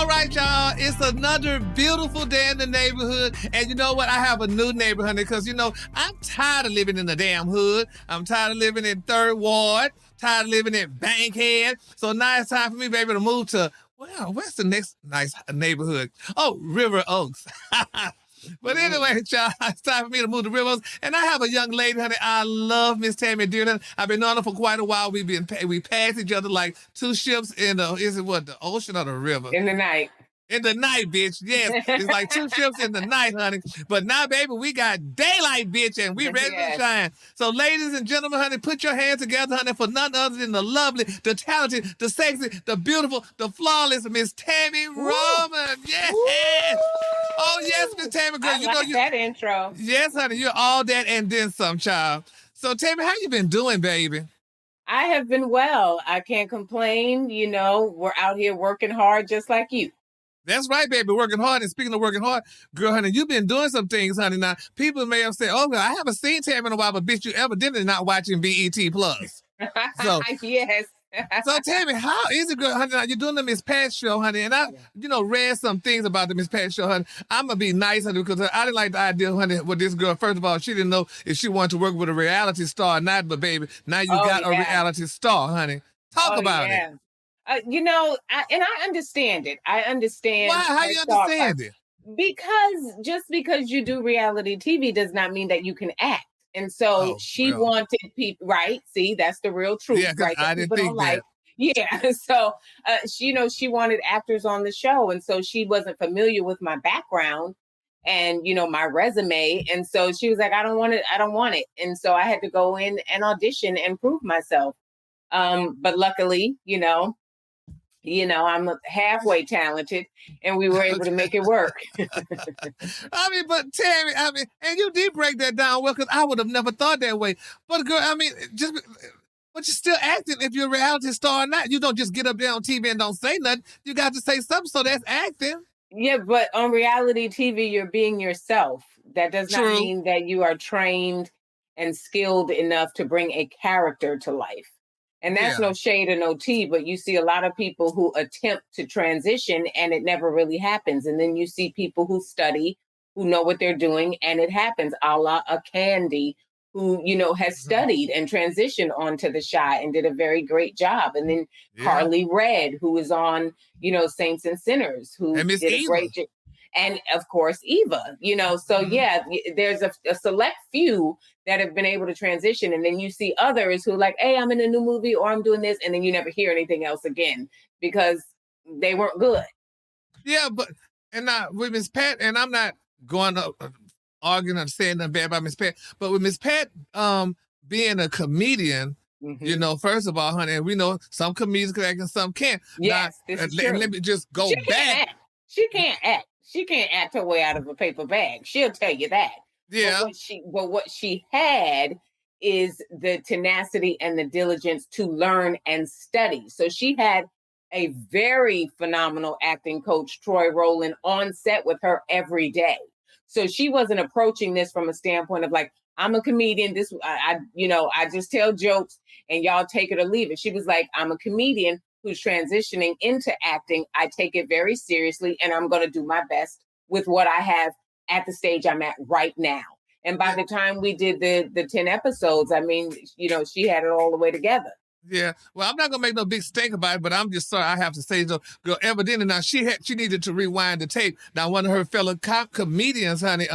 All right, y'all. It's another beautiful day in the neighborhood. And you know what? I have a new neighborhood because, I'm tired of living in the damn hood. I'm tired of living in Third Ward, tired of living in Bankhead. So now it's time for me, baby, to move to, well, where's the next nice neighborhood? Oh, River Oaks. But anyway, y'all, it's time for me to move to River Oaks. And I have a young lady, honey. I love Miss Tami dearly. I've been on her for quite a while. We passed each other like two ships in the ocean or the river? In the night. In the night, bitch. Yes. It's like two ships in the night, honey. But now, baby, we got daylight, bitch, and we ready to shine. So, ladies and gentlemen, honey, put your hands together, honey, for none other than the lovely, the talented, the sexy, the beautiful, the flawless Miss Tami Roman. Yes. Oh, yes, Miss Tami, girl. I like that intro. Yes, honey. You're all that and then some, child. So, Tami, how you been doing, baby? I have been well. I can't complain. We're out here working hard just like you. That's right, baby, working hard. And speaking of working hard, girl, honey, you've been doing some things, honey. Now, people may have said, oh, well, I haven't seen Tami in a while, but bitch, you evidently not watching BET Plus. So, yes. So, Tami, how is it, girl, honey? Now, you're doing the Miss Pat show, honey, and I, read some things about the Miss Pat show, honey. I'm going to be nice, honey, because I didn't like the idea, honey, with this girl. First of all, she didn't know if she wanted to work with a reality star or not, but, baby, now you got a reality star, honey. Talk about it. I understand it. I understand. Why? How you understand it? Because just because you do reality TV does not mean that you can act. And so she wanted people, right? See, that's the real truth. Yeah, right? I didn't think that. Yeah. So, she wanted actors on the show. And so she wasn't familiar with my background and, my resume. And so she was like, I don't want it. I don't want it. And so I had to go in and audition and prove myself. But luckily, I'm halfway talented and we were able to make it work. But Tami, and you did break that down well, because I would have never thought that way. But girl, but you're still acting if you're a reality star or not. You don't just get up there on TV and don't say nothing. You got to say something, so that's acting. Yeah, but on reality TV, you're being yourself. That does not mean that you are trained and skilled enough to bring a character to life. And that's no shade or no tea, but you see a lot of people who attempt to transition and it never really happens. And then you see people who study, who know what they're doing, and it happens, a la a Candy, who, has studied and transitioned onto The Chi and did a very great job. And then Carly Red, who is on, Saints and Sinners, who did a great job. And of course, Eva, so there's a select few that have been able to transition. And then you see others who like, hey, I'm in a new movie or I'm doing this. And then you never hear anything else again because they weren't good. Yeah, and with Miss Pat, and I'm not going to arguing or saying nothing bad about Miss Pat, but with Miss Pat being a comedian, first of all, honey, and we know some comedians can act and some can't. Yes, this is true. Let me just go back. She can't act. She can't act her way out of a paper bag. She'll tell you that. Yeah. But what she had is the tenacity and the diligence to learn and study. So she had a very phenomenal acting coach, Troy Rowland, on set with her every day. So she wasn't approaching this from a standpoint of like, I'm a comedian. I just tell jokes and y'all take it or leave it. She was like, I'm a comedian who's transitioning into acting. I take it very seriously and I'm going to do my best with what I have at the stage I'm at right now. And by the time we did the 10 episodes, she had it all the way together. Yeah. Well, I'm not going to make no big stink about it, but I'm just sorry I have to say so. Girl, evidently now she needed to rewind the tape. Now, one of her fellow comedians, honey,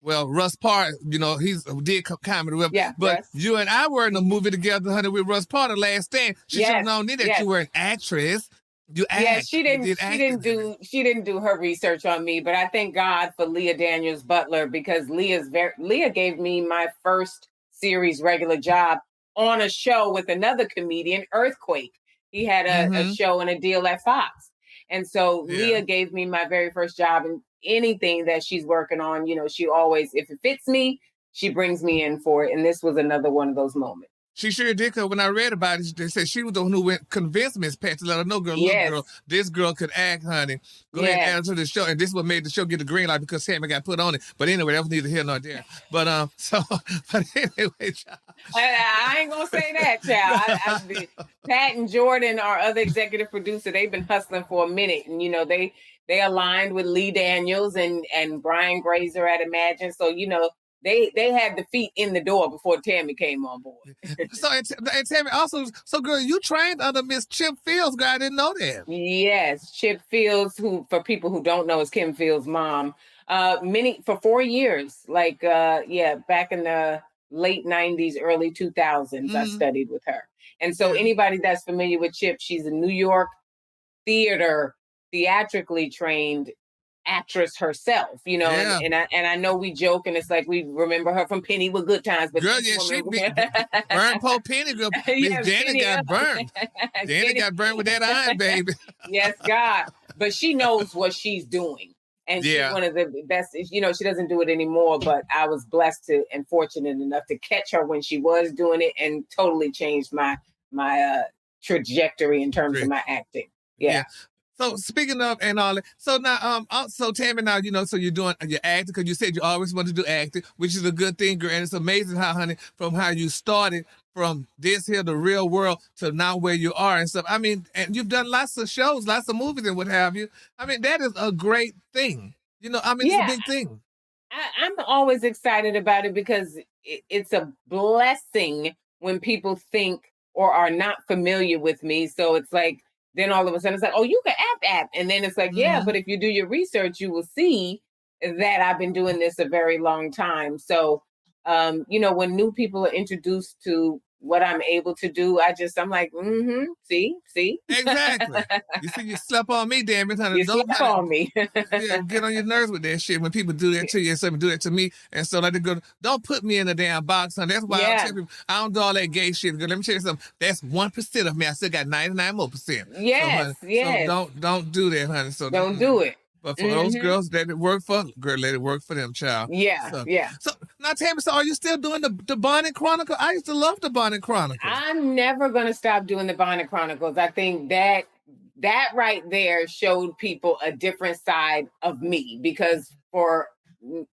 Russ Parr, he's did comedy with. Yeah, but you and I were in a movie together, honey, with Russ Parr, The Last Stand. She should have known that you were an actress. She didn't do her research on me, but I thank God for Leah Daniels Butler because Leah gave me my first series regular job on a show with another comedian, Earthquake. He had a show and a deal at Fox. And so Leah gave me my very first job, and anything that she's working on, she always, if it fits me, she brings me in for it. And this was another one of those moments. She sure did, because when I read about it, they said she was the one who convinced Miss Pat to let her know, girl, look, Yes. girl, this girl could act, honey. Go ahead and add her to the show. And this is what made the show get the green light, because Tammy got put on it. But anyway, that was neither here nor there. But but anyway, child. I ain't gonna say that, child. Pat and Jordan, our other executive producer, they've been hustling for a minute, and you know they aligned with Lee Daniels and Brian Grazer at Imagine, so you know they had the feet in the door before Tammy came on board. So and Tammy also, so girl, you trained under Miss Chip Fields, girl. I didn't know that. Yes, Chip Fields, who for people who don't know is Kim Fields' mom. For 4 years, back in the late 90s, early 2000s, I studied with her. And so anybody that's familiar with Chip, she's a New York theatrically trained actress herself, you know, and I know we joke and it's like we remember her from Penny with Good Times, but girl, she burned poor Penny, girl. Miss Janet got burned. Janet got burned with that iron, baby. Yes, God. But she knows what she's doing. And she's one of the best, you know, she doesn't do it anymore, but I was blessed and fortunate enough to catch her when she was doing it and totally changed my trajectory in terms of my acting. Yeah. So speaking of and all that, so now so Tammy, now you know, so you're doing your acting, because you said you always wanted to do acting, which is a good thing, girl. And it's amazing how, honey, from how you started from this here, the real world, to now where you are and stuff. I mean, and you've done lots of shows, lots of movies and what have you. I mean, that is a great thing. You know, I mean, it's a big thing. I'm always excited about it because it's a blessing when people think or are not familiar with me. So it's like, then all of a sudden it's like, oh, you can act. And then it's like, yeah, but if you do your research, you will see that I've been doing this a very long time. So, you know, when new people are introduced to what I'm able to do, I'm like, see? Exactly. You see, you slept on me, damn it, honey. You slept on me. Get on your nerves with that shit when people do that to you and somebody do that to me. And so let it go. Don't put me in a damn box, honey. That's why I tell people, I don't do all that gay shit. Girl, let me tell you something. That's 1% of me. I still got 99 more percent. Yes, so, honey, So don't do that, honey. So don't do it. But for those girls that it work for, girl, let it work for them, child. Yeah. So now, Tammy, so are you still doing the Bonnet Chronicle? I used to love the Bonnet Chronicle. I'm never gonna stop doing the Bonnet Chronicles. I think that right there showed people a different side of me, because for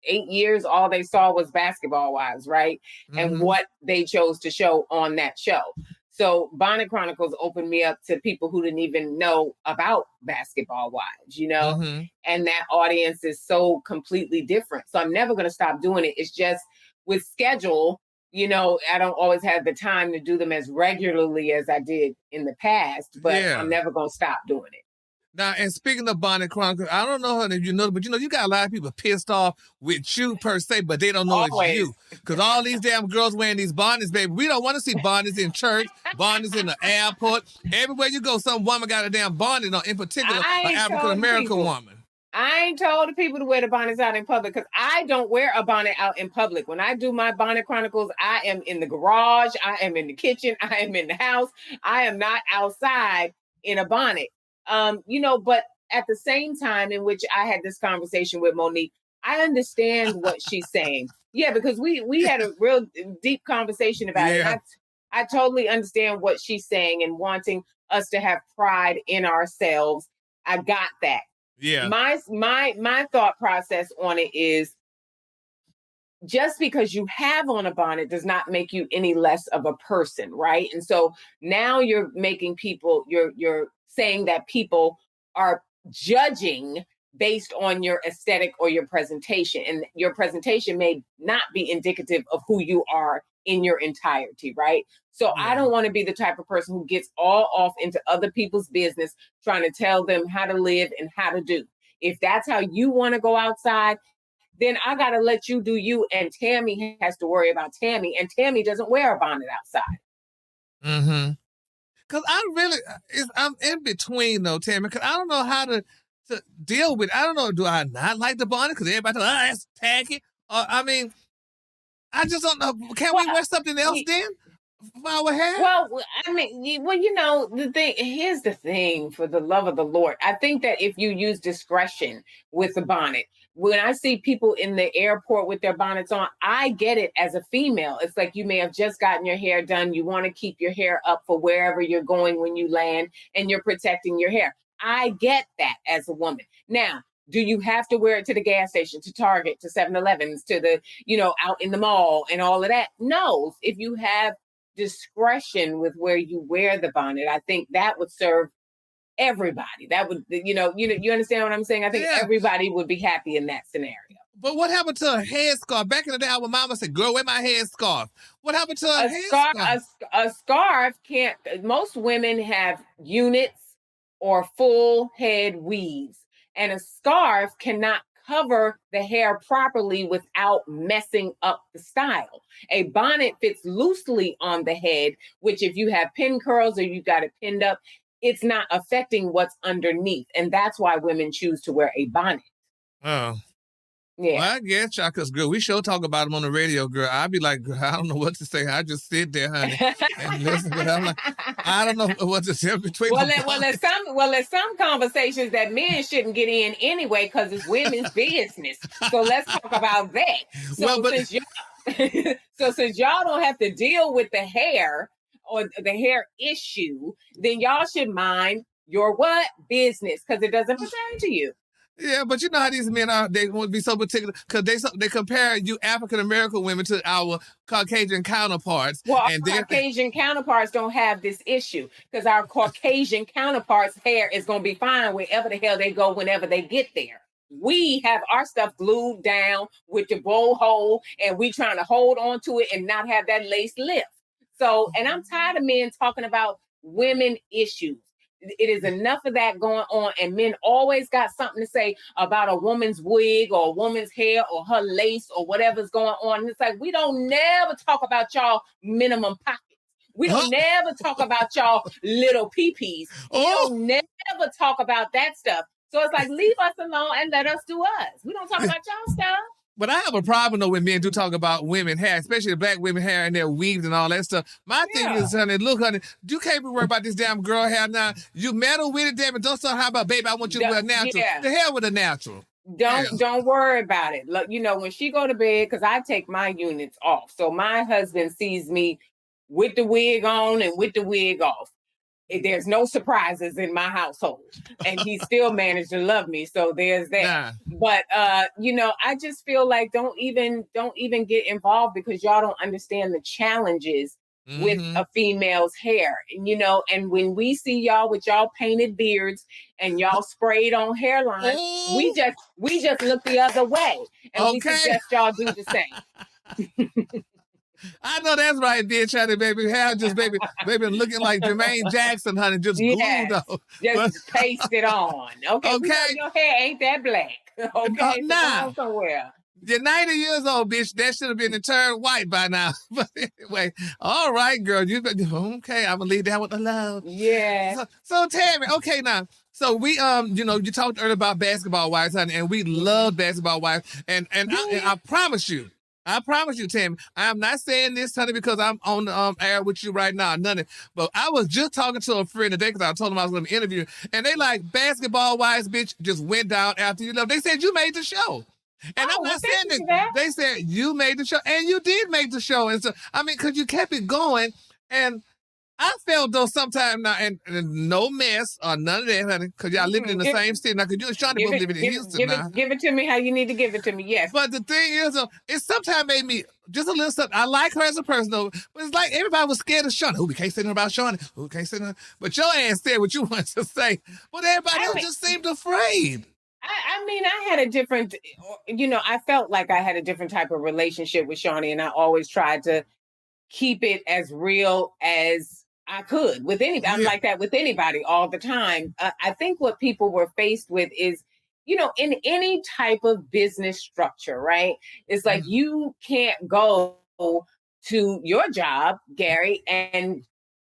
8 years all they saw was Basketball Wives, right? And what they chose to show on that show. So Bonnet Chronicles opened me up to people who didn't even know about Basketball Wives, you know? And that audience is so completely different. So I'm never going to stop doing it. It's just with schedule, you know, I don't always have the time to do them as regularly as I did in the past, but I'm never going to stop doing it. Now, and speaking of Bonnet Chronicles, I don't know if you know, but you know, you got a lot of people pissed off with you per se, but they don't know it's you. Because all these damn girls wearing these bonnets, baby. We don't want to see bonnets in church, bonnets in the airport. Everywhere you go, some woman got a damn bonnet on, in particular, an African-American woman. I ain't told the people to wear the bonnets out in public, because I don't wear a bonnet out in public. When I do my Bonnet Chronicles, I am in the garage, I am in the kitchen, I am in the house. I am not outside in a bonnet. You know, but at the same time in which I had this conversation with Monique, I understand what she's saying. Yeah, because we had a real deep conversation about it. I totally understand what she's saying and wanting us to have pride in ourselves. I got that. Yeah. My thought process on it is, just because you have on a bonnet does not make you any less of a person, right? And so now you're making people, you're saying that people are judging based on your aesthetic or your presentation, and your presentation may not be indicative of who you are in your entirety, right? So I don't want to be the type of person who gets all off into other people's business, trying to tell them how to live and how to do. If that's how you want to go outside, then I got to let you do you, and Tammy has to worry about Tammy, and Tammy doesn't wear a bonnet outside. Because I'm in between though, Tammy, because I don't know how to deal with it. I don't know, do I not like the bonnet because everybody thinks, that's tacky? I mean, I just don't know. Can't we wear something else then? For our hair? Well, I mean, you know, here's the thing, for the love of the Lord. I think that if you use discretion with the bonnet, when I see people in the airport with their bonnets on, I get it as a female. It's like you may have just gotten your hair done. You want to keep your hair up for wherever you're going when you land, and you're protecting your hair. I get that as a woman. Now, do you have to wear it to the gas station, to Target, to 7-Elevens, to the, out in the mall and all of that? No. If you have discretion with where you wear the bonnet, I think that would serve everybody. That would, you understand what I'm saying? I think everybody would be happy in that scenario. But what happened to a headscarf? Back in the day, our mama said, girl, wear my headscarf. What happened to a headscarf? A scarf can't, most women have units or full head weaves, and a scarf cannot cover the hair properly without messing up the style. A bonnet fits loosely on the head, which if you have pin curls or you got it pinned up, it's not affecting what's underneath. And that's why women choose to wear a bonnet. Oh. Yeah. Well, I get y'all, because, girl, we sure talk about them on the radio, girl. I'd be like, girl, I don't know what to say. I just sit there, honey, and listen. But I'm like, I don't know what to say between there's some conversations that men shouldn't get in anyway, because it's women's business. So let's talk about that. So since y'all don't have to deal with the hair or the hair issue, then y'all should mind your what? Business, because it doesn't pertain to you. Yeah, but you know how these men are. They want to be so particular because they compare you African-American women to our Caucasian counterparts. Well, our Caucasian counterparts don't have this issue, because our Caucasian counterparts' hair is going to be fine wherever the hell they go whenever they get there. We have our stuff glued down with the bow hole, and we trying to hold on to it and not have that lace lift. So, and I'm tired of men talking about women issues. It is enough of that going on, and men always got something to say about a woman's wig or a woman's hair or her lace or whatever's going on. And it's like, we don't never talk about y'all minimum pockets. We don't never talk about y'all little peepees. We don't never talk about that stuff. So it's like, leave us alone and let us do us. We don't talk about y'all stuff. But I have a problem, though, when men do talk about women hair, especially black women hair and their weaves and all that stuff. My thing is, honey, look, honey, you can't be worried about this damn girl hair now. You meddle with it, damn it. Don't start how about, baby, I want you to wear natural. Yeah. The hair with a natural. Don't worry about it. Look, when she go to bed, because I take my units off. So my husband sees me with the wig on and with the wig off. There's no surprises in my household, and he still managed to love me. So there's that. Nah. But I just feel like don't even get involved, because y'all don't understand the challenges with a female's hair. And when we see y'all with y'all painted beards and y'all sprayed on hairline, we just look the other way, and we suggest y'all do the same. I know that's right, bitch, honey, baby. Hair just, baby, looking like Jermaine Jackson, honey, just glued on. Just paste it on. Okay. Your hair ain't that black. Okay. Nah. Somewhere. You're 90 years old, bitch. That should have been turned white by now. But anyway, all right, girl. Okay, I'm gonna leave that with the love. Yeah. So Tami, okay now. So we you talked earlier about basketball wives, honey, and we love basketball wives. And I promise you, Tami, I'm not saying this, honey, because I'm on the air with you right now. None of it. But I was just talking to a friend today, because I told them I was going to interview, and they like, basketball wives, bitch, just went down after you left. They said you made the show. And I'm not saying that. They said you made the show, and you did make the show. And so, I mean, because you kept it going, and I felt though sometimes now, and no mess or none of that, honey, because y'all living in the same city now. Because you and Shawnee both living in Houston now. Give it to me how you need to give it to me. Yes. But the thing is, it sometimes made me just a little something. I like her as a person, though. But it's like everybody was scared of Shawnee. We can't say nothing about Shawnee. We can't say nothing. But your ass said what you wanted to say. But everybody else just seemed afraid. I mean, I had a different, I felt like I had a different type of relationship with Shawnee, and I always tried to keep it as real as I could with anybody. I'm like that with anybody all the time. I think what people were faced with is, in any type of business structure, right? It's like you can't go to your job, Gary, and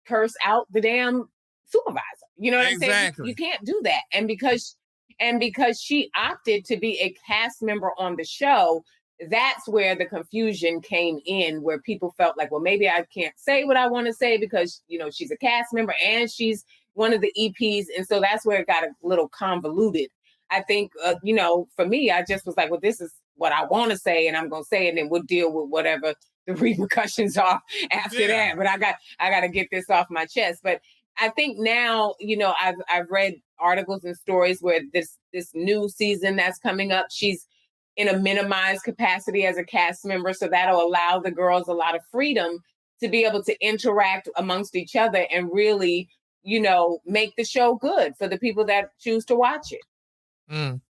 curse out the damn supervisor. You know what I'm saying? You can't do that. And because she opted to be a cast member on the show, that's where the confusion came in, where people felt like, well, maybe I can't say what I want to say because, she's a cast member and she's one of the EPs. And so that's where it got a little convoluted. I think, for me, I just was like, well, this is what I want to say, and I'm going to say it, and then we'll deal with whatever the repercussions are after that. But I got to get this off my chest. But I think now, I've read articles and stories where this new season that's coming up, she's in a minimized capacity as a cast member, so that'll allow the girls a lot of freedom to be able to interact amongst each other and really, make the show good for the people that choose to watch it. Mm.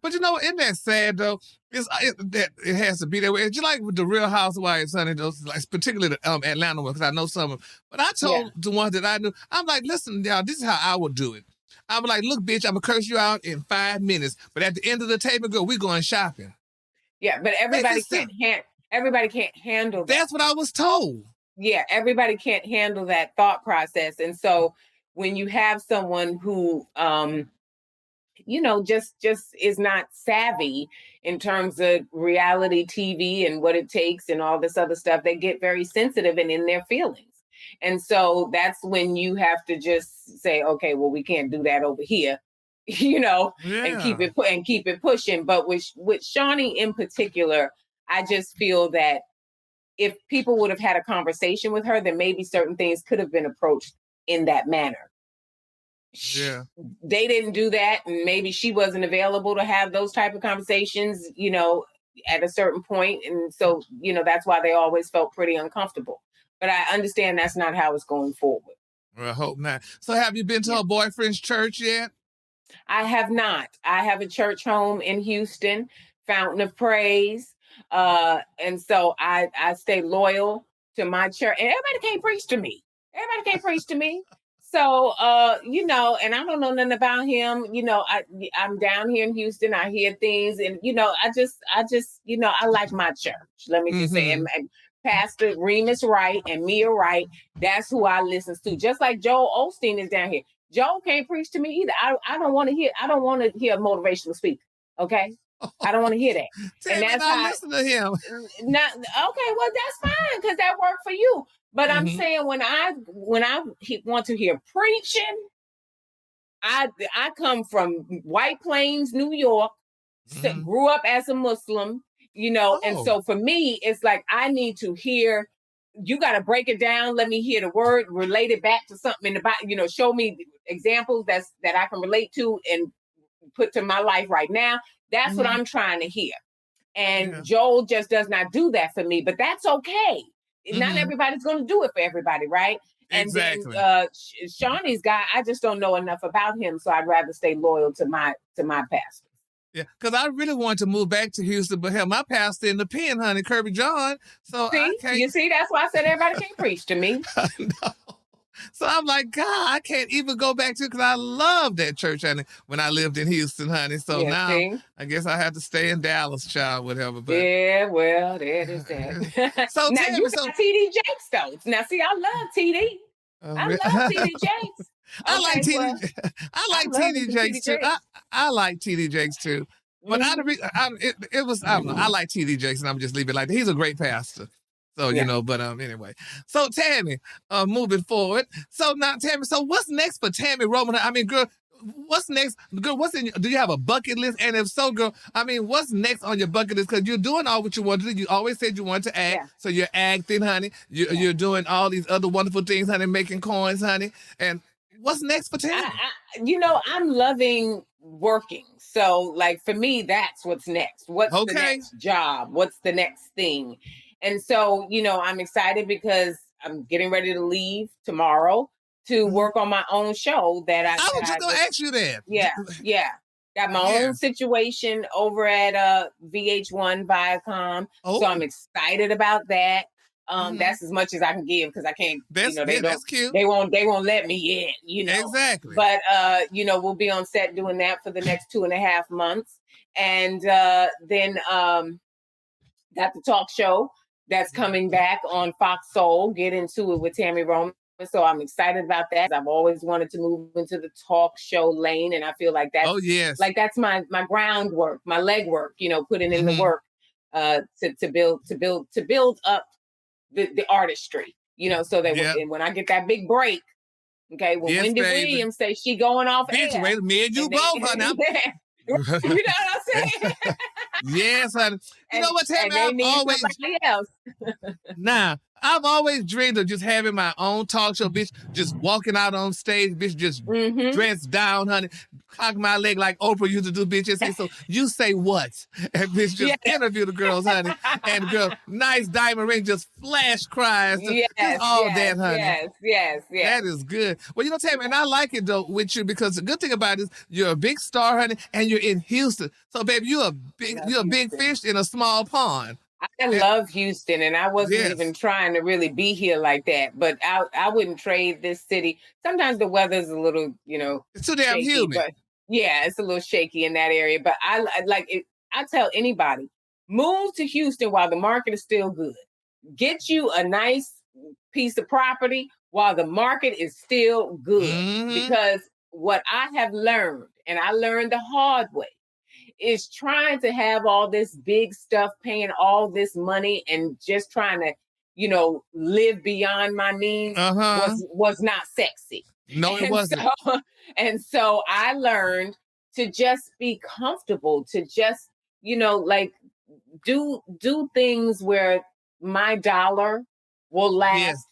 But isn't that sad though? That it has to be that way. It's just like with the Real Housewives, honey, those like particularly the Atlanta ones, because I know some of them. But I told the ones that I knew, I'm like, listen, y'all, this is how I would do it. I'm like, look, bitch, I'm gonna curse you out in 5 minutes, but at the end of the table, girl, we going shopping. Yeah, but everybody can't handle that. That's what I was told. Yeah, everybody can't handle that thought process, and so when you have someone who just is not savvy in terms of reality TV and what it takes and all this other stuff, they get very sensitive and in their feelings. And so that's when you have to just say, okay, well, we can't do that over here, and keep it pushing. But with Shawnee in particular, I just feel that if people would have had a conversation with her, then maybe certain things could have been approached in that manner. Yeah. They didn't do that, and maybe she wasn't available to have those type of conversations, at a certain point. And so, that's why they always felt pretty uncomfortable. But I understand that's not how it's going forward. Well, I hope not. So have you been to her boyfriend's church yet? I have not. I have a church home in Houston, Fountain of Praise. And so I stay loyal to my church. And everybody can't preach to me. So, and I don't know nothing about him. I'm down here in Houston. I hear things, and I just, I like my church. Let me just say, and Pastor Remus Wright and Mia Wright, that's who I listen to. Just like Joel Osteen is down here. Joel can't preach to me either. I don't want to hear a motivational speaker. Okay. I don't want to hear that. And that's how I listen to him. Not okay. Well, that's fine because that worked for you. But I'm saying when I want to hear preaching, I come from White Plains, New York, grew up as a Muslim, and so for me, it's like I need to hear. You got to break it down. Let me hear the word, relate it back to something in the Bible. Show me examples that I can relate to and put to my life right now. That's what I'm trying to hear. And Joel just does not do that for me, but that's okay. Not everybody's going to do it for everybody, right? Exactly. And then Shawnee's guy, I just don't know enough about him, so I'd rather stay loyal to my pastor. Yeah, because I really want to move back to Houston, but hell, my pastor in the pen, honey, Kirby John. So you see, that's why I said everybody can't preach to me. No. So I'm like, God, I can't even go back to it because I love that church, honey, when I lived in Houston, honey. So now I guess I have to stay in Dallas, child, whatever. But yeah, well, there it is that. So now you got TD Jakes, though. Now, see, I love TD. I love TD Jakes. I like TD. I like TD Jakes too. I like TD Jakes too. But I don't know. I like TD Jakes, and I'm just leaving it like that. He's a great pastor. So, but anyway. So Tami, moving forward. So now Tami, so what's next for Tami Roman? I mean, girl, what's next? Girl, do you have a bucket list? And if so, girl, I mean, what's next on your bucket list? Because you're doing all what you want to do. You always said you wanted to act. Yeah. So you're acting, honey. You're doing all these other wonderful things, honey, making coins, honey. And what's next for Tami? I'm loving working. So like for me, that's what's next. What's the next job? What's the next thing? And so, I'm excited because I'm getting ready to leave tomorrow to work on my own show that I was just going to ask you that. Yeah. Got my own situation over at VH1 Viacom. So I'm excited about that. That's as much as I can give because I can't, that's cute. They won't let me in, Exactly. But, we'll be on set doing that for the next 2.5 months. And then got the talk show that's coming back on Fox Soul, Get Into It with Tami Roman. So I'm excited about that. I've always wanted to move into the talk show lane. And I feel like that's, that's my groundwork, my legwork, putting in the work to build up the artistry, so that when I get that big break, okay, when Wendy Williams says she going off air. Wait, me and you both, honey. You know what I'm saying? Yes, honey. You know what, Tammy? And they I've need always somebody else. Nah, I've always dreamed of just having my own talk show, bitch. Just walking out on stage, bitch, just Mm-hmm. dressed down, honey. Cock my leg like Oprah used to do, bitch. And say, so you say what? And bitch Yeah. just interview the girls, honey. And the girl, nice diamond ring, just flash cries. Just Yes, all yes, that, honey. yes, yes, That yes. is good. Well, you know, Tammy, and I like it though with you because the good thing about it is you're a big star, honey, and you're in Houston. So, baby, Love you're a big Houston. fish in a small pond. I And love Houston, and I wasn't even yes, trying to really be here like that. But I wouldn't trade this city. Sometimes the weather's a little, it's too damn shaky, humid. but yeah, it's a little shaky in that area. But I like it. I tell anybody, move to Houston while the market is still good. Get you a nice piece of property while the market is still good. Mm-hmm. Because what I have learned, and I learned the hard way, is trying to have all this big stuff, paying all this money, and just trying to, live beyond my means Uh-huh. was not sexy. No, it And wasn't. so I learned to just be comfortable, to just, like do things where my dollar will Yes. last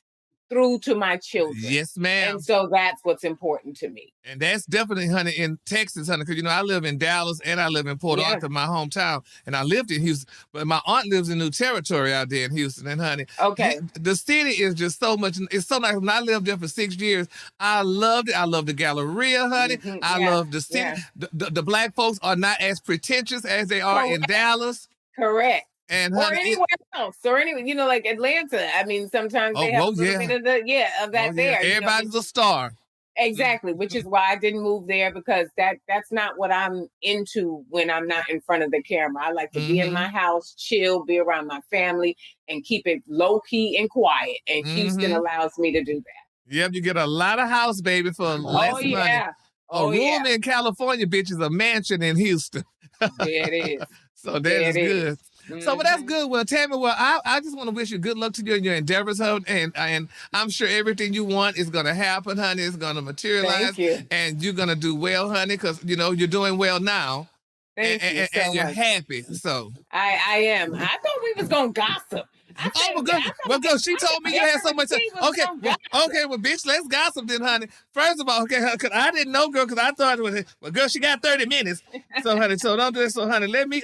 through to my children. Yes, And ma'am. so that's what's important to me. And that's definitely, honey, in Texas, honey, because, I live in Dallas and I live in Port Yeah. Arthur, my hometown, and I lived in Houston. But my aunt lives in New Territory out there in Houston. And, honey, Okay. the city is just so much. It's so nice. When I lived there for 6 years, I loved it. I love the Galleria, honey. Mhm. I Yeah. love the city. Yeah. The black folks are not as pretentious as they are in Correct. Dallas. Correct. And, Or honey, anywhere else, or anywhere, like Atlanta. I mean, sometimes oh, they have a well, little yeah. bit of of Oh, that yeah. there. Everybody's a star. Exactly, which is why I didn't move there, because that's not what I'm into when I'm not in front of the camera. I like to be in Mm-hmm. my house, chill, be around my family, and keep it low key and quiet. And Houston Mm-hmm. allows me to do that. Yep, you get a lot of house, baby, for Oh less money. yeah. A Oh yeah. room in California, bitch, is a mansion in Houston. There it is. So that There is it is. good. So, but that's Mm-hmm. good. Well, Tammy, well, I just want to wish you good luck to you in your endeavors, honey, and I'm sure everything you want is going to happen, honey. It's going to materialize, Thank you. and you're going to do well, honey, because you're doing well now, Thank you and so you're much. happy. So, I am. I thought we was gonna gossip. I oh, well, said, good. Well, good. She told me you had so much. we was Okay, gonna well, gossip. okay, well, bitch, let's gossip then, honey. First of all, okay, because I didn't know, girl, because I thought it was, well, girl, she got 30 minutes. So, honey, so don't do this. So, honey, let me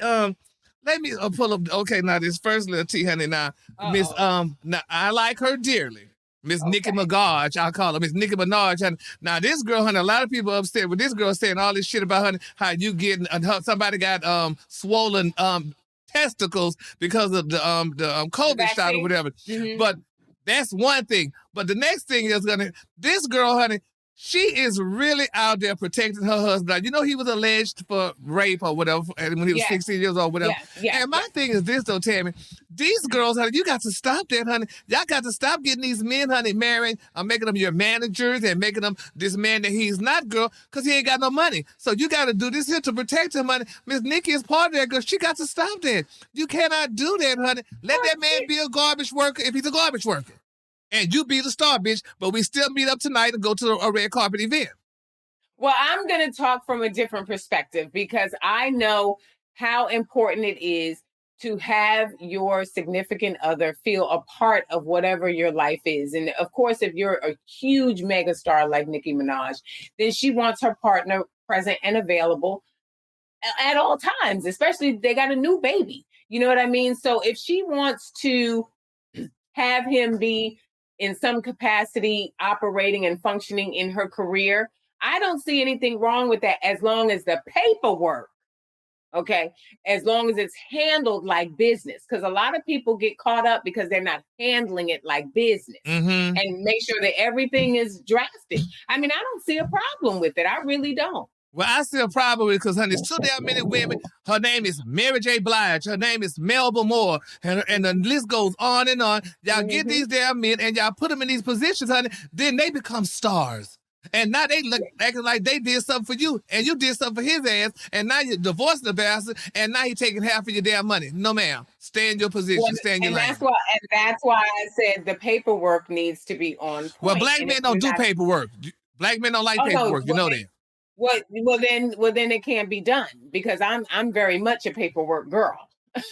pull up. Okay, now this first little tea, honey. Now, Miss Uh-oh. now I like her dearly. Miss Nicki Okay. Minaj, I'll call her Miss Nicki Minaj. Honey. Now this girl, honey, a lot of people upset with this girl saying all this shit about honey, how you getting somebody got swollen testicles because of the COVID shot or Vaccine. whatever. Mm-hmm. But that's one thing. But the next thing is this girl, honey, she is really out there protecting her husband. He was alleged for rape or whatever when he was Yes. 16 years old, whatever. Yes. Yes. And my thing is this though, Tammy. These girls, honey, you got to stop that, honey. Y'all got to stop getting these men, honey, marrying, making them your managers and making them this man that he's not, girl, because he ain't got no money. So you got to do this here to protect him, honey. Miss Nikki is part of that, girl. She got to stop that. You cannot do that, honey. Let that man be a garbage worker if he's a garbage worker. And you be the star, bitch, but we still meet up tonight and go to a red carpet event. Well, I'm going to talk from a different perspective, because I know how important it is to have your significant other feel a part of whatever your life is. And of course, if you're a huge megastar like Nicki Minaj, then she wants her partner present and available at all times, especially if they got a new baby. You know what I mean? So if she wants to have him be in some capacity operating and functioning in her career, I don't see anything wrong with that, as long as the paperwork, okay, as long as it's handled like business. Because a lot of people get caught up because they're not handling it like business. Mm-hmm. And make sure that everything is drafted. I mean, I don't see a problem with it. I really don't. Well, I see a problem with it because, honey, there's too damn many women. Her name is Mary J. Blige. Her name is Melba Moore. And the list goes on and on. Y'all get these damn men and y'all put them in these positions, honey. Then they become stars. And now they look acting like they did something for you. And you did something for his ass. And now you're divorcing the bastard. And now you're taking half of your damn money. No, ma'am. Stay in your position. Well, Stay in your and lane. that's why I said the paperwork needs to be on point. Well, black And men if don't you're do not- paperwork. Black men don't like Oh, no, paperwork. You know that. Well then it can't be done because I'm very much a paperwork girl.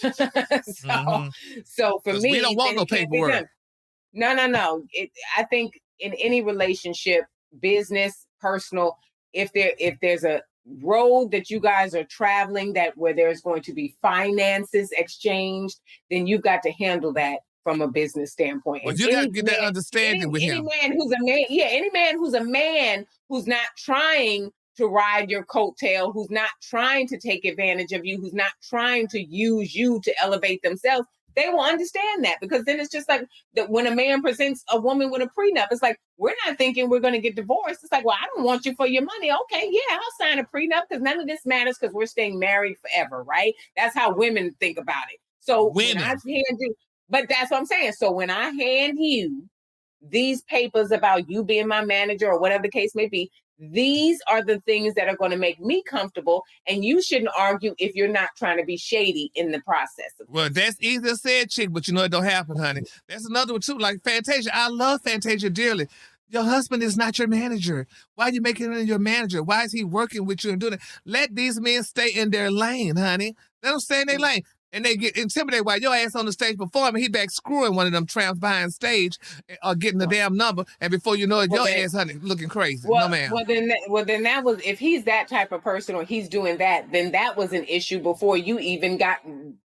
so Mm-hmm. so for Because we don't me, want then no it can't be paperwork. done. No. I think in any relationship, business, personal, if there's a road that you guys are traveling that where there's going to be finances exchanged, then you've got to handle that from a business standpoint. Well, And you got to get that understanding with any him. man who's a man, yeah, any man who's a man who's not trying to ride your coattail, who's not trying to take advantage of you, who's not trying to use you to elevate themselves, they will understand that because then it's just like that when a man presents a woman with a prenup, it's like, we're not thinking we're going to get divorced. It's like, well, I don't want you for your money. Okay, yeah, I'll sign a prenup because none of this matters because we're staying married forever, right? That's how women think about it. So when I hand Women. you, but that's what I'm saying. So when I hand you these papers about you being my manager or whatever the case may be, these are the things that are going to make me comfortable. And you shouldn't argue if you're not trying to be shady in the process. Well, that's easier said, chick, but you know it don't happen, honey. That's another one too. Like Fantasia, I love Fantasia dearly. Your husband is not your manager. Why are you making him your manager? Why is he working with you and doing it? Let these men stay in their lane, honey. Let them stay in their lane. And they get intimidated while your ass on the stage performing. He back screwing one of them tramps behind stage or getting the damn number. And before you know it, your ass, honey, looking crazy. No, ma'am. Then that was, if he's that type of person or he's doing that, then that was an issue before you even got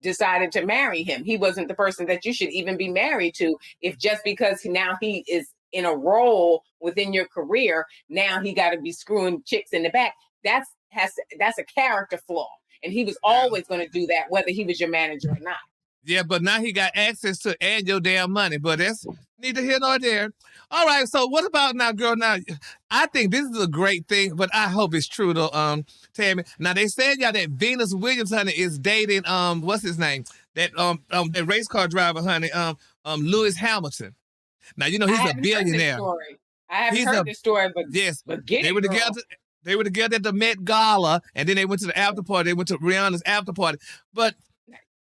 decided to marry him. He wasn't the person that you should even be married to. If just because now he is in a role within your career, now he got to be screwing chicks in the back. That's a character flaw, and he was always going to do that, whether he was your manager or not. Yeah, but now he got access to add your damn money. But that's neither here nor there. All right, so what about now, girl? Now, I think this is a great thing, but I hope it's true though, Tammy. Now they said y'all that Venus Williams, honey, is dating what's his name? That race car driver, honey, Lewis Hamilton. Now you know he's a billionaire. I haven't heard this story, but yes, but get they it, were girl. together. They were together at the Met Gala, and then they went to the after party. They went to Rihanna's after party. But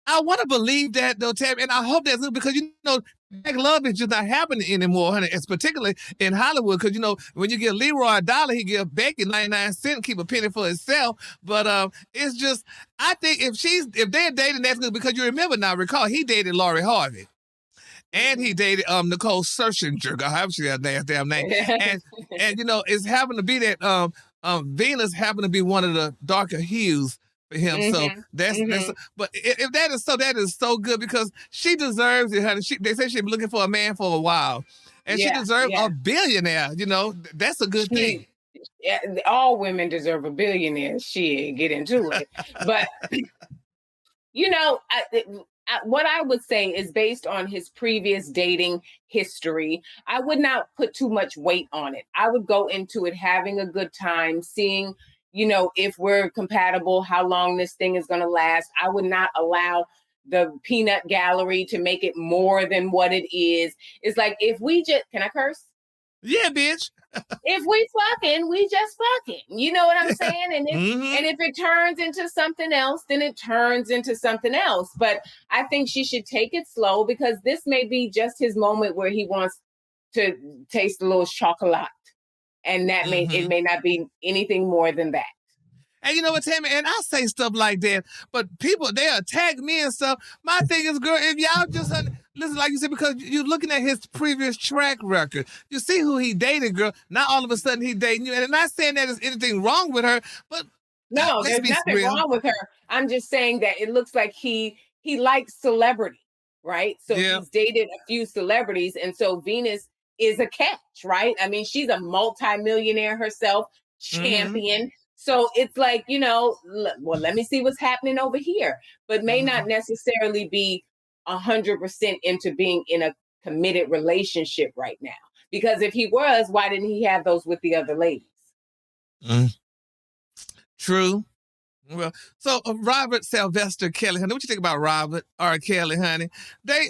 I want to believe that though, Tammy, and I hope that's good because you know, black love is just not happening anymore, honey. It's particularly in Hollywood because you know when you give Leroy a dollar, he give Becky 99 cents, keep a penny for himself. But it's just I think if they're dating, that's good because you remember now. Recall he dated Lori Harvey. And he dated Nicole Scherzinger, however she got that damn name. And you know, it's happened to be that Venus happened to be one of the darker hues for him. So that's but if that is so, that is so good because she deserves it, honey. They say she's been looking for a man for a while. And she deserves a billionaire, you know. That's a good thing. Yeah, all women deserve a billionaire. Shit, get into it. But you know, what I would say is based on his previous dating history, I would not put too much weight on it. I would go into it having a good time, seeing, you know, if we're compatible, how long this thing is going to last. I would not allow the peanut gallery to make it more than what it is. It's like, if we just, can I curse? Yeah, bitch. If we fucking, we just fucking. You know what I'm saying? And if it turns into something else, then it turns into something else. But I think she should take it slow because this may be just his moment where he wants to taste a little chocolate. And that it may not be anything more than that. And you know what, Tammy? And I say stuff like that, but people, they attack me and stuff. My thing is, girl, if y'all just listen, like you said, because you're looking at his previous track record. You see who he dated, girl. Not all of a sudden he dating you. And I'm not saying that there's anything wrong with her, but no, there's nothing wrong with her. I'm just saying that it looks like he likes celebrity, right? So he's dated a few celebrities, and so Venus is a catch, right? I mean, she's a multimillionaire herself, champion. So it's like, you know, well, let me see what's happening over here, but may not necessarily be 100% into being in a committed relationship right now. Because if he was, why didn't he have those with the other ladies? True. Well, so Robert Sylvester Kelly, honey, what you think about Robert R. Kelly, honey? They,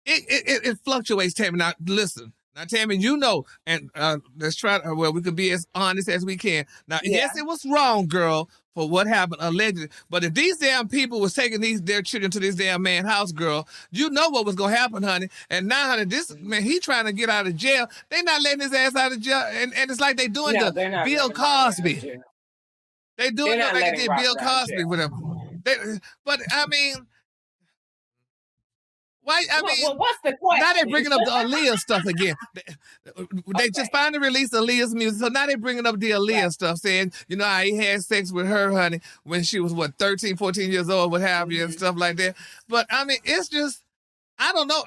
it fluctuates, Tammy. Now, listen. Now, Tammy, you know, and let's try. Well, we could be as honest as we can. Now, Yeah. yes, it was wrong, girl, for what happened allegedly. But if these damn people was taking their children to this damn man house, girl, you know what was gonna happen, honey. And now, honey, this man, he trying to get out of jail. They not letting his ass out of jail, and it's like they doing No, the they're not Bill letting Robert out of Cosby. jail. They They're doing it not like they letting did Bill Robert out of Cosby, jail. whatever. They, but I mean, why? I mean, Well, what's the now they question? bringing up the Aaliyah stuff again. They just Okay. finally released Aaliyah's music, so now they bringing up the Aaliyah Right. stuff, saying, you know, how he had sex with her, honey, when she was, what, 13, 14 years old, what have you, and Mhm. stuff like that. But, I mean, it's just, I don't know.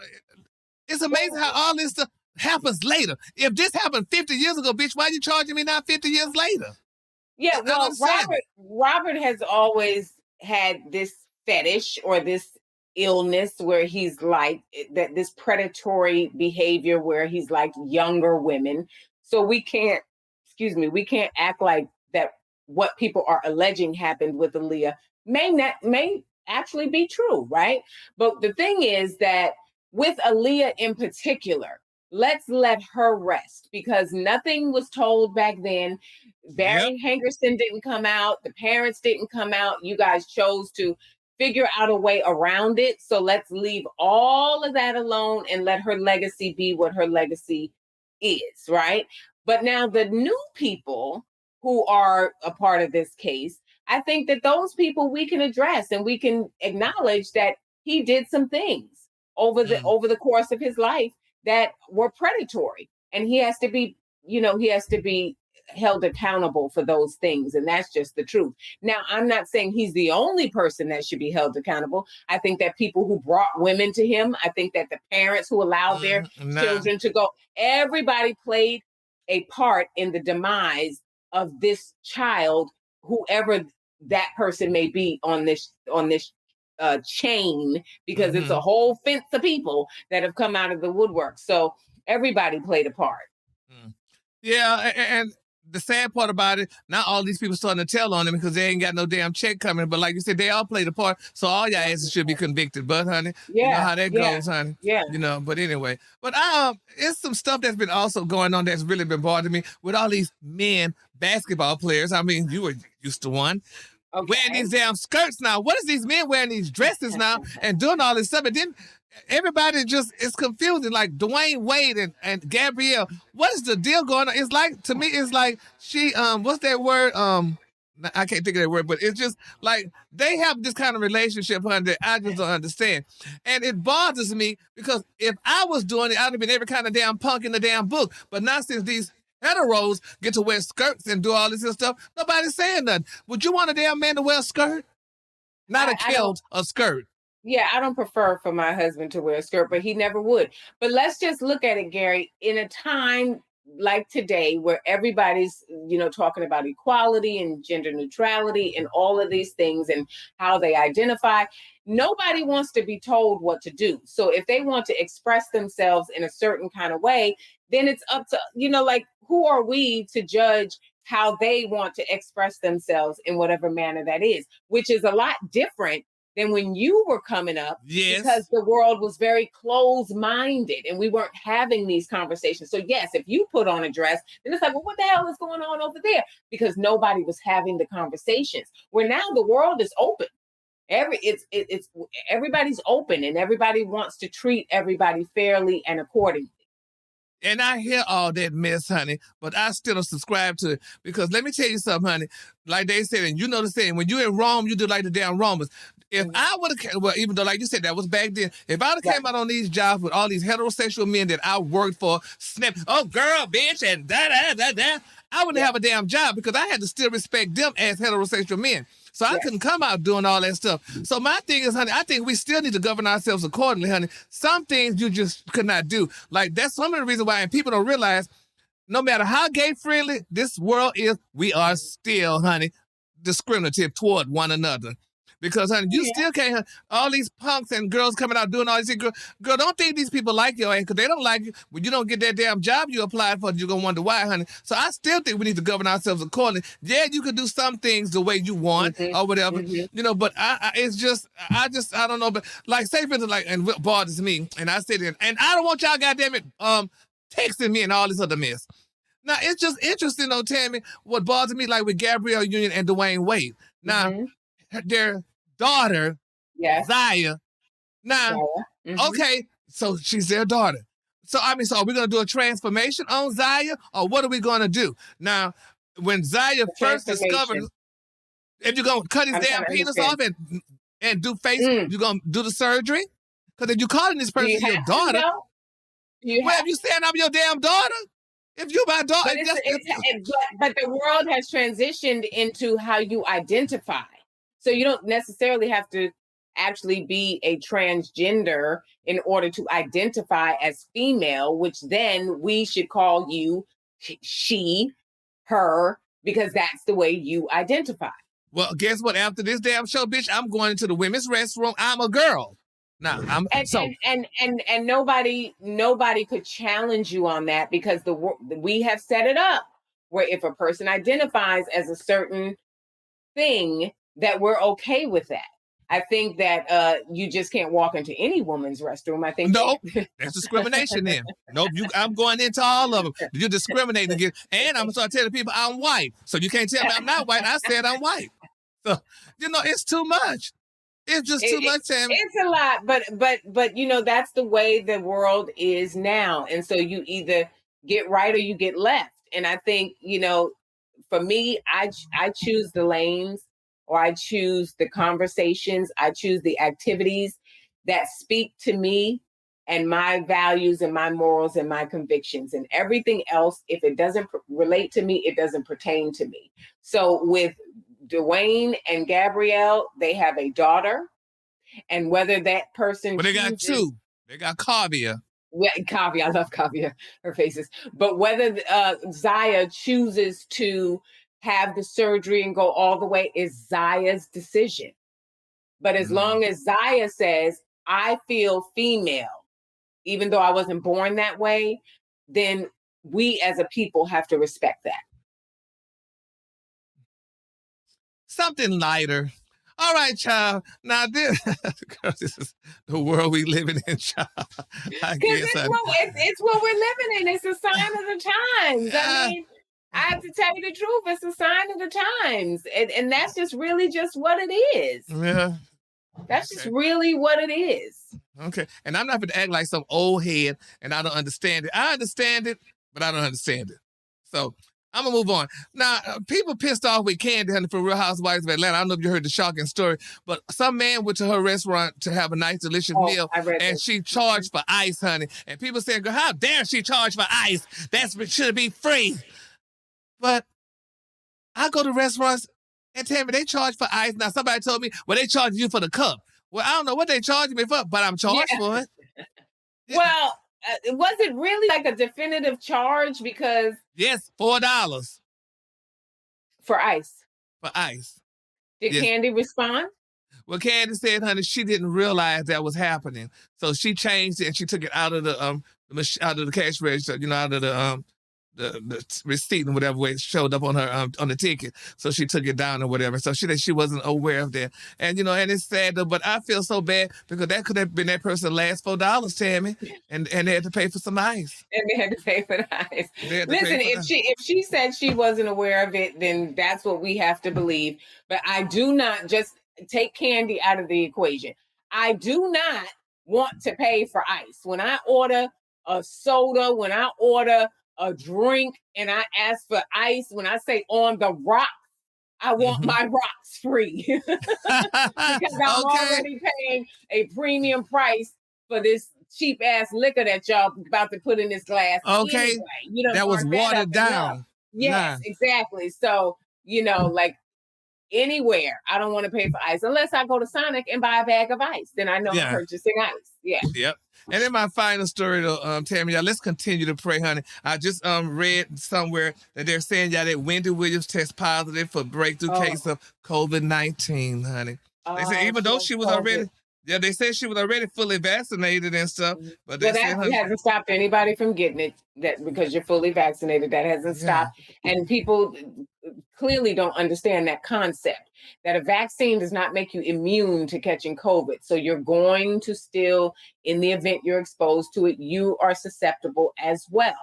It's amazing how all this stuff happens later. If this happened 50 years ago, bitch, why you charging me now 50 years later? Yeah, I don't well, understand it. Robert has always had this fetish or this illness where he's like that this predatory behavior where he's like younger women. So we can't, excuse me, we can't act like that what people are alleging happened with Aaliyah may actually be true, right? But the thing is that with Aaliyah in particular, let's let her rest because nothing was told back then. Yep. Barry Hankerson didn't come out. The parents didn't come out. You guys chose to figure out a way around it. So let's leave all of that alone and let her legacy be what her legacy is, right? But now the new people who are a part of this case, I think that those people we can address and we can acknowledge that he did some things over the course of his life that were predatory and he has to be, he has to be held accountable for those things. And that's just the truth. Now, I'm not saying he's the only person that should be held accountable. I think that people who brought women to him, I think that the parents who allowed their Nah. children to go, everybody played a part in the demise of this child, whoever that person may be on this chain, because it's a whole fence of people that have come out of the woodwork. So everybody played a part. Yeah, and the sad part about it, not all these people starting to tell on him because they ain't got no damn check coming. But like you said, they all played a part, so all y'all asses should be convicted. But honey, you know how that goes, honey. Yeah. You know, but anyway, but it's some stuff that's been also going on that's really been bothering me with all these men basketball players. I mean, you were used to one. Okay. Wearing these damn skirts now. What is these men wearing these dresses now and doing all this stuff? And then everybody just is confusing. Like Dwayne Wade and Gabrielle. What is the deal going on? It's like, to me, it's like she what's that word? I can't think of that word, but it's just like they have this kind of relationship, honey, that I just don't understand. And it bothers me because if I was doing it, I'd have been every kind of damn punk in the damn book. But not since these heteros get to wear skirts and do all this and stuff, nobody's saying nothing. Would you want a damn man to wear a skirt? Not a kilt, a skirt. Yeah, I don't prefer for my husband to wear a skirt, but he never would. But let's just look at it, Gary, in a time like today where everybody's, talking about equality and gender neutrality and all of these things and how they identify. Nobody wants to be told what to do. So if they want to express themselves in a certain kind of way, then it's up to, like, who are we to judge how they want to express themselves in whatever manner that is, which is a lot different than when you were coming up, because the world was very closed-minded and we weren't having these conversations. So yes, if you put on a dress, then it's like, well, what the hell is going on over there? Because nobody was having the conversations. Where now the world is open. Everybody's open and everybody wants to treat everybody fairly and accordingly. And I hear all that mess, honey, but I still don't subscribe to it because let me tell you something, honey. Like they said, and you know the saying, when you're in Rome, you do like the damn Romans. If I would have, well, even though, like you said, that was back then, if I would have came out on these jobs with all these heterosexual men that I worked for, snap, oh, girl, bitch, and da, I wouldn't have a damn job because I had to still respect them as heterosexual men. So I couldn't come out doing all that stuff. So my thing is, honey, I think we still need to govern ourselves accordingly, honey. Some things you just could not do. Like, that's some of the reasons why, and people don't realize, no matter how gay friendly this world is, we are still, honey, discriminative toward one another. Because, honey, you still can't, all these punks and girls coming out doing all these things. Girl, don't think these people like you, because they don't like you. When you don't get that damn job you applied for, you're going to wonder why, honey. So I still think we need to govern ourselves accordingly. Yeah, you can do some things the way you want or whatever, but it's just, I don't know. But like, say for instance, like, and what bothers me, and I said it, and I don't want y'all, goddamn it, texting me and all this other mess. Now, it's just interesting, though, Tami, what bothers me, like with Gabrielle Union and Dwayne Wade. Now, their daughter, Zaya, now, okay, so she's their daughter. So, I mean, so are we going to do a transformation on Zaya, or what are we going to do? Now, when Zaya first discovered, if you're going to cut his damn penis off and do face, you're going to do the surgery? Because if you're calling this person your daughter, if you stand up your damn daughter, if you my daughter, but the world has transitioned into how you identify. So you don't necessarily have to actually be a transgender in order to identify as female, which then we should call you she, her, because that's the way you identify. Well, guess what? After this damn show, bitch, I'm going into the women's restroom. I'm a girl. Now, and nobody could challenge you on that, because we have set it up where if a person identifies as a certain thing, that we're okay with that. I think that you just can't walk into any woman's restroom. I think that's discrimination. Then I'm going into all of them. You're discriminating again, and I'm gonna start telling people I'm white, so you can't tell me I'm not white. I said I'm white. So it's too much. It's just too much, Tami. It's a lot, but that's the way the world is now, and so you either get right or you get left. And I think for me, I choose the lanes, or I choose the conversations, I choose the activities that speak to me and my values and my morals and my convictions, and everything else. If it doesn't relate to me, it doesn't pertain to me. So with Dwayne and Gabrielle, they have a daughter, and whether that person they got two. They got Kavia. Yeah, Kavia, I love Kavia, her faces. But whether Zaya chooses to have the surgery and go all the way is Zaya's decision. But as long as Zaya says, I feel female, even though I wasn't born that way, then we as a people have to respect that. Something lighter. All right, child. Now, this is the world we living in, child. It's what we're living in. It's a sign of the times. I mean, I have to tell you the truth. It's a sign of the times. And that's just really just what it is. Yeah. That's just really what it is. Okay. And I'm not going to act like some old head and I don't understand it. I understand it, but I don't understand it. So I'm going to move on. Now, people pissed off with Candy, honey, from Real Housewives of Atlanta. I don't know if you heard the shocking story, but some man went to her restaurant to have a nice, delicious meal, and she charged for ice, honey. And people saying, how dare she charge for ice? That should be free. But I go to restaurants and tell me they charge for ice. Now, somebody told me, well, they charge you for the cup. Well, I don't know what they charge me for, but I'm charged for it. Well, was it really like a definitive charge? Because yes, $4 for ice. For ice. Did Candy respond? Well, Candy said, honey, she didn't realize that was happening, so she changed it and she took it out of the cash register, out of the receipt and whatever way it showed up on her on the ticket. So she took it down or whatever. So she wasn't aware of that. And and it's sad though, but I feel so bad because that could have been that person's last $4, Tami, and they had to pay for some ice. And they had to pay for the ice. Listen, if she said she wasn't aware of it, then that's what we have to believe. But I do not just take Candy out of the equation. I do not want to pay for ice. When I order a soda, when I order a drink and I ask for ice, when I say on the rocks, I want my rocks free because I'm already paying a premium price for this cheap ass liquor that y'all about to put in this glass. Okay. Anyway, that was watered down. Yes, exactly. So, like anywhere, I don't want to pay for ice unless I go to Sonic and buy a bag of ice. Then I know I'm purchasing ice. Yeah. Yep. And then my final story, though, Tami, let's continue to pray, honey. I just read somewhere that they're saying that Wendy Williams test positive for breakthrough case of COVID-19, honey. They said even though she was already, they said she was already fully vaccinated and stuff, but that hasn't stopped anybody from getting it. That because you're fully vaccinated, that hasn't stopped. And people clearly don't understand that concept, that a vaccine does not make you immune to catching COVID. So you're going to still, in the event you're exposed to it, you are susceptible as well.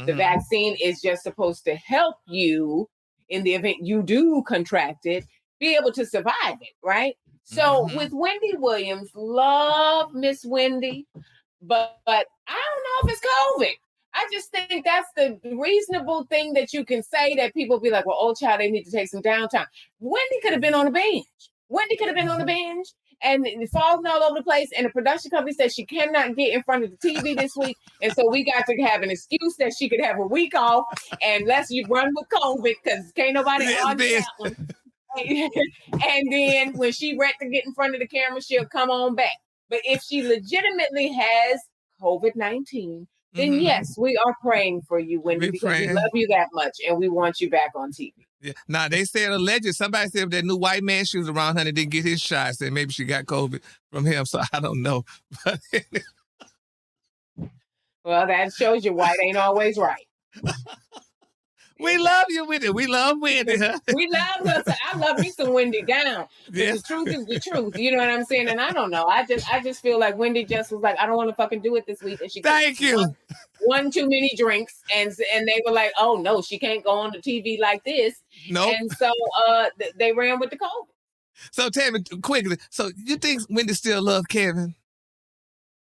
The vaccine is just supposed to help you in the event you do contract it, be able to survive it, right? So with Wendy Williams, love Miss Wendy, but I don't know if it's COVID. I just think that's the reasonable thing that you can say, that people be like, well, old child, they need to take some downtime. Wendy could have been on a binge. Wendy could have been on a binge and falling all over the place. And the production company said she cannot get in front of the TV this week. And so we got to have an excuse that she could have a week off and let's you run with COVID because can't nobody argue that one. And then when she ready to get in front of the camera, she'll come on back. But if she legitimately has COVID-19, then yes, we are praying for you, Wendy, because we love you that much and we want you back on TV. Yeah. Now, they said alleged. Somebody said that new white man she was around, honey, didn't get his shot. Said maybe she got COVID from him. So I don't know. Well, that shows you white ain't always right. We love you, Wendy. We love Wendy. Huh? We love her. So I love me some Wendy down. Yeah. The truth is the truth. You know what I'm saying? And I don't know. I just feel like Wendy just was like, I don't want to fucking do it this week. And she thank you. One too many drinks, and they were like, oh no, she can't go on the TV like this. No. Nope. And so they ran with the COVID. So Tami, quickly. So you think Wendy still love Kevin?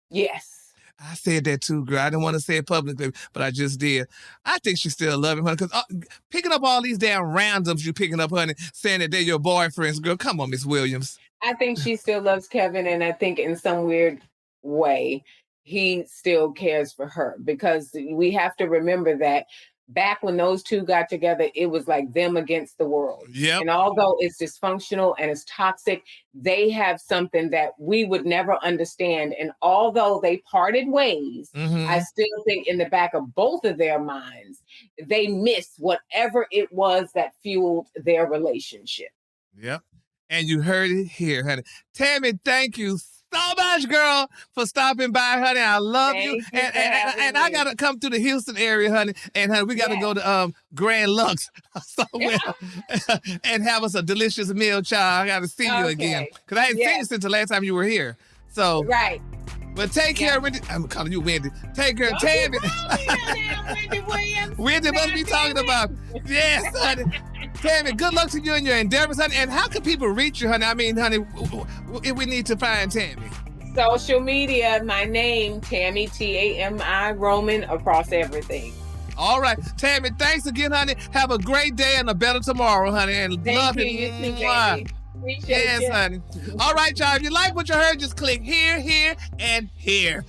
Yes. I said that too, girl. I didn't want to say it publicly, but I just did. I think she still love him, honey, because picking up all these damn randoms you picking up, honey, saying that they're your boyfriends, girl. Come on, Miss Williams. I think she still loves Kevin, and I think in some weird way, he still cares for her, because we have to remember that back when those two got together, it was like them against the world. Yep. And although it's dysfunctional and it's toxic, they have something that we would never understand. And although they parted ways, I still think in the back of both of their minds, they missed whatever it was that fueled their relationship. Yep. And you heard it here, honey. Tami, thank you so much, girl, for stopping by, honey. I love you. And I got to come to the Houston area, honey. And honey, we got to go to Grand Lux somewhere and have us a delicious meal, child. I got to see you again. Because I hadn't seen you since the last time you were here. So, right. But take care, Wendy. I'm calling you Wendy. Take care, Tami. Wendy Williams. Wendy must be talking about. Yes, honey. Tami, good luck to you and your endeavors, honey. And how can people reach you, honey? I mean, honey, if we need to find Tami. Social media, my name, Tami, Tami Roman, across everything. All right. Tami, thanks again, honey. Have a great day and a better tomorrow, honey. And love you. You too, baby. Appreciate you. Honey. All right, y'all. If you like what you heard, just click here, and here.